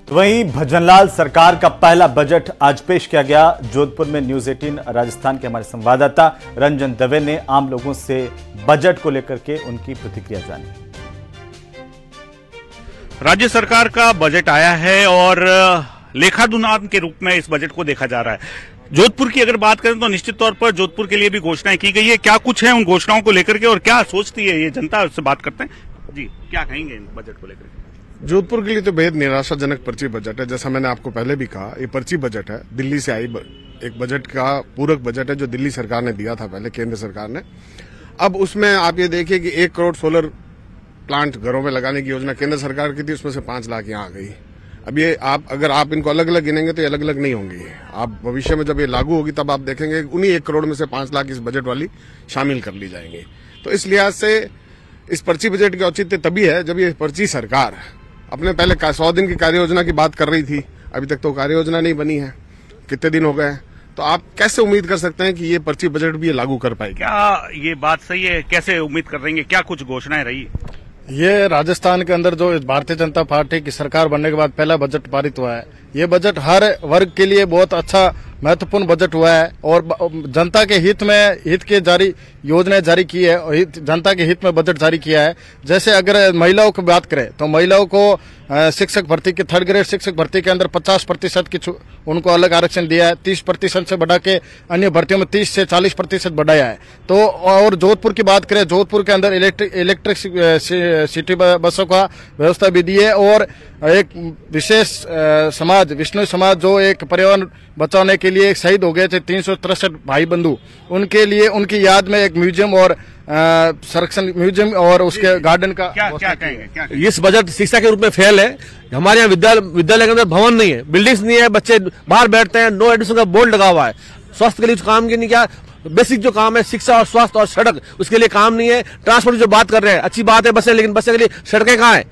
तो वहीं भजनलाल सरकार का पहला बजट आज पेश किया गया। जोधपुर में न्यूज 18 राजस्थान के हमारे संवाददाता रंजन दवे ने आम लोगों से बजट को लेकर के उनकी प्रतिक्रिया जानी। राज्य सरकार का बजट आया है और लेखानुदान के रूप में इस बजट को देखा जा रहा है। जोधपुर की अगर बात करें तो निश्चित तौर पर जोधपुर के लिए भी घोषणाएं की गई है। क्या कुछ है उन घोषणाओं को लेकर के और क्या सोचती है ये जनता, उससे बात करते हैं। जी, क्या कहेंगे इन बजट को लेकर? जोधपुर के लिए तो बेहद निराशाजनक पर्ची बजट है। जैसा मैंने आपको पहले भी कहा, ये पर्ची बजट है, दिल्ली से आई एक बजट का पूरक बजट है जो दिल्ली सरकार ने दिया था पहले, केंद्र सरकार ने। अब उसमें आप ये देखिए कि 1 करोड़ सोलर प्लांट घरों में लगाने की योजना केंद्र सरकार की थी, उसमें से 5 लाख यहाँ आ गई। अब ये अगर आप इनको अलग अलग गिनेंगे तो ये अलग अलग नहीं होंगी। आप भविष्य में जब ये लागू होगी तब आप देखेंगे उन्हीं 1 करोड़ में से 5 लाख इस बजट वाली शामिल कर ली जाएंगी। तो इस लिहाज से इस पर्ची बजट के औचित्य तभी है जब ये पर्ची सरकार अपने पहले 100 दिन की कार्य योजना की बात कर रही थी, अभी तक तो कार्य योजना नहीं बनी है, कितने दिन हो गए हैं। तो आप कैसे उम्मीद कर सकते हैं कि ये पर्ची बजट भी लागू कर पाएगी? क्या ये बात सही है? कैसे उम्मीद कर रही है? क्या कुछ घोषणाएं रही? ये राजस्थान के अंदर जो भारतीय जनता पार्टी की सरकार बनने के बाद पहला बजट पारित हुआ है। ये बजट हर वर्ग के लिए बहुत अच्छा महत्वपूर्ण बजट हुआ है और जनता के हित के जारी योजनाएं जारी की है और जनता के हित में बजट जारी किया है। जैसे अगर महिलाओं की बात करें तो महिलाओं को शिक्षक भर्ती के 3rd ग्रेड शिक्षक भर्ती के अंदर 50% की उनको अलग आरक्षण दिया है। 30% से बढ़ा के अन्य भर्तियों में 30 से 40% बढ़ाया है। तो और जोधपुर की बात करें, जोधपुर के अंदर इलेक्ट्रिक सिटी बसों का व्यवस्था भी दी है और एक विशेष समाज विष्णु समाज जो एक पर्यावरण बचाने के लिए शहीद हो गए थे 363 भाई बंधु, उनके लिए उनकी याद में एक म्यूजियम और संरक्षण म्यूजियम और उसके गार्डन का क्या कहेंगे? इस बजट शिक्षा के रूप में फेल है। हमारे यहाँ विद्यालय के अंदर भवन नहीं है, बिल्डिंग्स नहीं है, बच्चे बाहर बैठते हैं, नो एडमिशन का बोर्ड लगा हुआ है। स्वास्थ्य के लिए काम की नहीं, क्या बेसिक जो काम है शिक्षा और स्वास्थ्य और सड़क, उसके लिए काम नहीं है। ट्रांसपोर्ट जो बात कर रहे हैं अच्छी बात है बसें, लेकिन बसें के लिए सड़कें कहाँ है?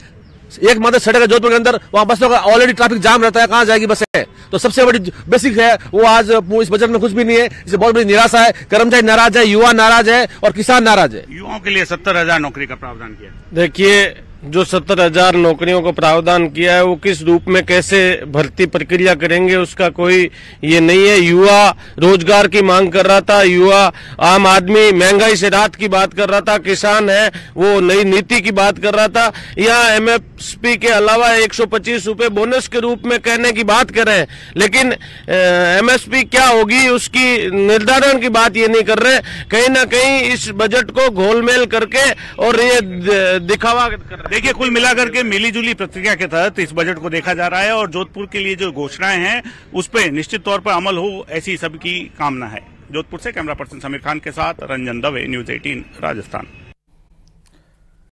एक मात्र सड़क है जोधपुर के अंदर, वहां बसों का ऑलरेडी ट्रैफिक जाम रहता है, कहां जाएगी बसें? तो सबसे बड़ी बेसिक है वो आज इस बजट में कुछ भी नहीं है। इससे बहुत बड़ी निराशा है। कर्मचारी नाराज है, युवा नाराज है और किसान नाराज है। युवाओं के लिए 70,000 नौकरी का प्रावधान किया। देखिए, जो 70,000 नौकरियों को प्रावधान किया है वो किस रूप में कैसे भर्ती प्रक्रिया करेंगे उसका कोई ये नहीं है। युवा रोजगार की मांग कर रहा था, युवा आम आदमी महंगाई से राहत की बात कर रहा था, किसान है वो नई नीति की बात कर रहा था। यहाँ MSP के अलावा 125 रुपए बोनस के रूप में कहने की बात कर रहे हैं, लेकिन MSP क्या होगी उसकी निर्धारण की बात ये नहीं कर रहे। कहीं ना कहीं इस बजट को घोलमेल करके और ये दिखावा कर रहे हैं। देखिए, कुल मिलाकर के मिलीजुली प्रतिक्रिया के तहत इस बजट को देखा जा रहा है और जोधपुर के लिए जो घोषणाएं हैं उस पर निश्चित तौर पर अमल हो, ऐसी सबकी कामना है। जोधपुर से कैमरा पर्सन समीर खान के साथ रंजन दवे, न्यूज 18 राजस्थान।